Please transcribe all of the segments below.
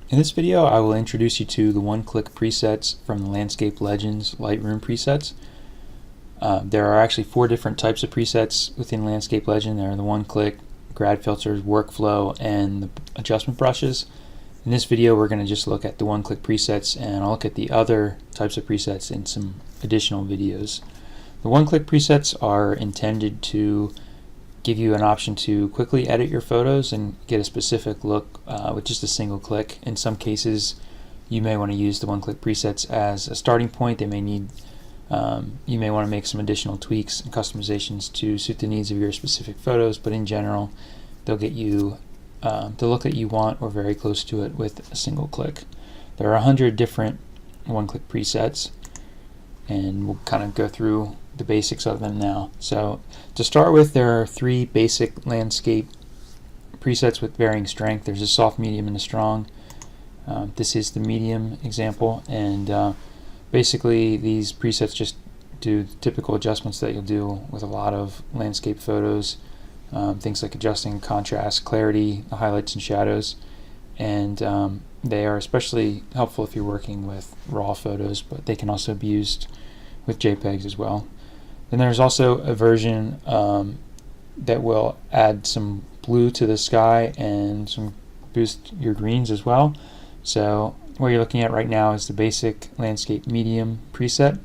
In this video, I will introduce you to the one-click presets from the Landscape Legends Lightroom presets. There are actually 4 different types of presets within Landscape Legend. There are the one-click, grad filters, workflow, and the adjustment brushes. In this video, we're going to just look at the one-click presets, and I'll look at the other types of presets in some additional videos. The one-click presets are intended to give you an option to quickly edit your photos and get a specific look with just a single click. In some cases, you may want to use the one-click presets as a starting point. They may need, you may want to make some additional tweaks and customizations to suit the needs of your specific photos, but in general, they'll get you the look that you want or very close to it with a single click. There are 100 different one-click presets, and we'll kind of go through the basics of them now. So to start with, there are 3 basic landscape presets with varying strength. There's a soft, medium, and a strong. This is the medium example, and basically these presets just do the typical adjustments that you'll do with a lot of landscape photos, things like adjusting contrast, clarity, the highlights and shadows, and they are especially helpful if you're working with raw photos, but they can also be used with JPEGs as well. Then there's also a version that will add some blue to the sky and some boost your greens as well. So what you're looking at right now is the basic landscape medium preset.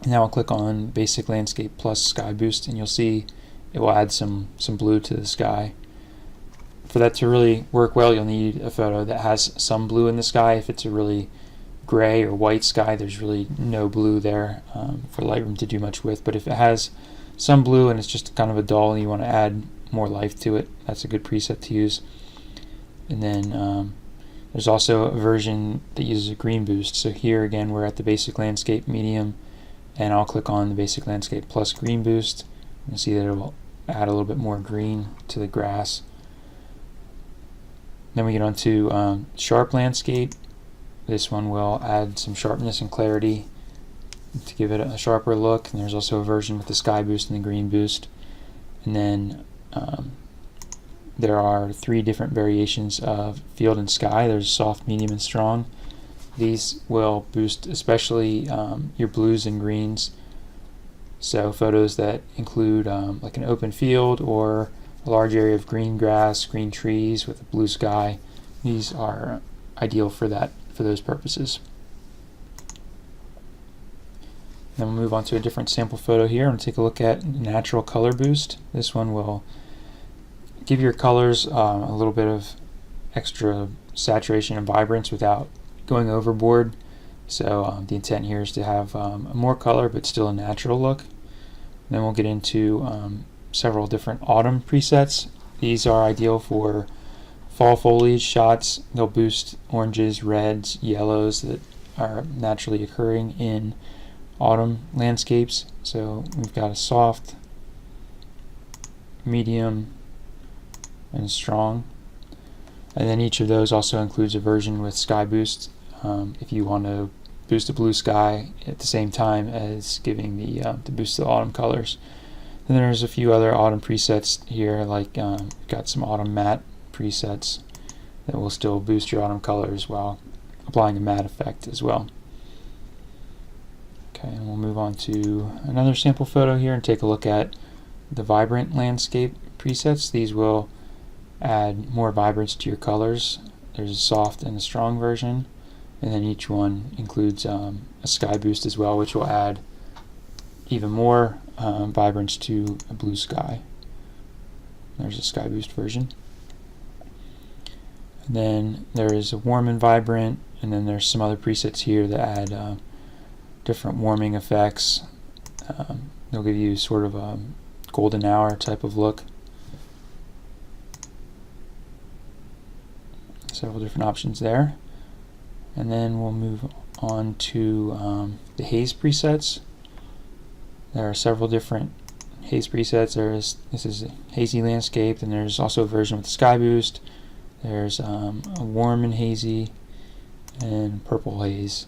Now I'll click on basic landscape plus sky boost, and you'll see it will add some blue to the sky. For that to really work well, you'll need a photo that has some blue in the sky. If it's a really gray or white sky, there's really no blue there for Lightroom to do much with. But if it has some blue and it's just kind of a dull and you want to add more life to it, that's a good preset to use. And then there's also a version that uses a green boost. So here again, we're at the basic landscape medium, and I'll click on the basic landscape plus green boost. You'll see that it will add a little bit more green to the grass. Then we get on to sharp landscape. This one will add some sharpness and clarity to give it a sharper look. And there's also a version with the sky boost and the green boost. And then there are 3 different variations of field and sky. There's soft, medium, and strong. These will boost especially your blues and greens. So photos that include like an open field or a large area of green grass, green trees with a blue sky, these are ideal for those purposes. Then we'll move on to a different sample photo here and take a look at natural color boost. This one will give your colors a little bit of extra saturation and vibrance without going overboard. So the intent here is to have more color but still a natural look. And then we'll get into several different autumn presets. These are ideal for fall foliage shots. They'll boost oranges, reds, yellows that are naturally occurring in autumn landscapes. So we've got a soft, medium, and strong. And then each of those also includes a version with sky boost if you want to boost the blue sky at the same time as giving the boost to the autumn colors. And then there's a few other autumn presets here, like we've got some autumn matte presets that will still boost your autumn colors while applying a matte effect as well. Okay, and we'll move on to another sample photo here and take a look at the vibrant landscape presets. These will add more vibrance to your colors. There's a soft and a strong version, and then each one includes a sky boost as well, which will add even more vibrance to a blue sky. There's a sky boost version. And then there is a warm and vibrant, and then there's some other presets here that add different warming effects. They'll give you sort of a golden hour type of look. Several different options there. And then we'll move on to the haze presets. There are several different haze presets. This is a hazy landscape, and there's also a version with the sky boost. There's a warm and hazy and purple haze.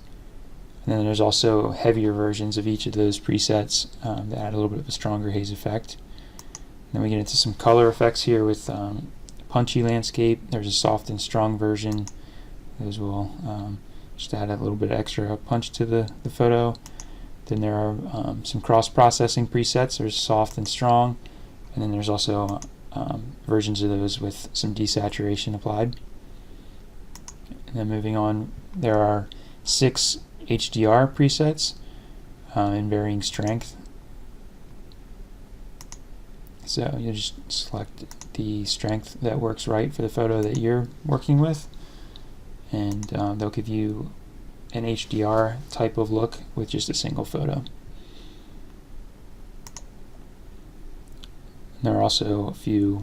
And then there's also heavier versions of each of those presets that add a little bit of a stronger haze effect. And then we get into some color effects here with punchy landscape. There's a soft and strong version Those will just add a little bit of extra punch to the photo. Then there are some cross-processing presets. There's soft and strong, and then there's also versions of those with some desaturation applied. And then moving on, there are 6 HDR presets in varying strength. So you just select the strength that works right for the photo that you're working with, and they'll give you an HDR type of look with just a single photo. And there are also a few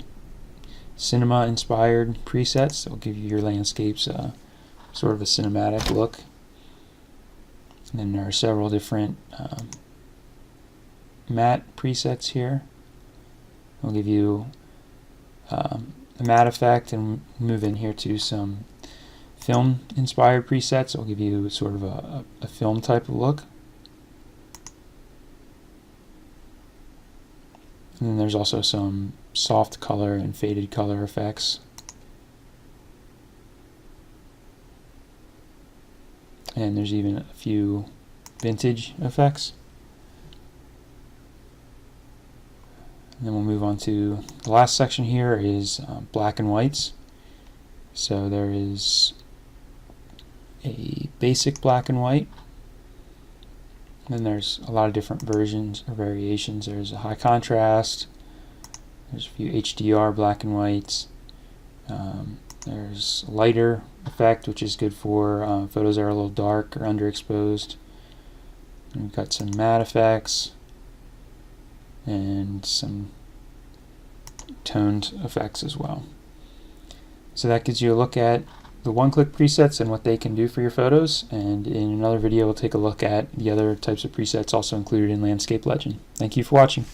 cinema inspired presets that will give you your landscapes sort of a cinematic look. And then there are several different matte presets here. We'll give you a matte effect, and move in here to some film inspired presets. It'll give you sort of a film type of look. And then there's also some soft color and faded color effects. And there's even a few vintage effects. And then we'll move on to the last section here is black and whites. So there is a basic black and white. Then there's a lot of different versions or variations. There's a high contrast. There's a few HDR black and whites. There's a lighter effect, which is good for photos that are a little dark or underexposed. And we've got some matte effects and some toned effects as well. So that gives you a look at the one-click presets and what they can do for your photos, and in another video we'll take a look at the other types of presets also included in Landscape Legend. Thank you for watching.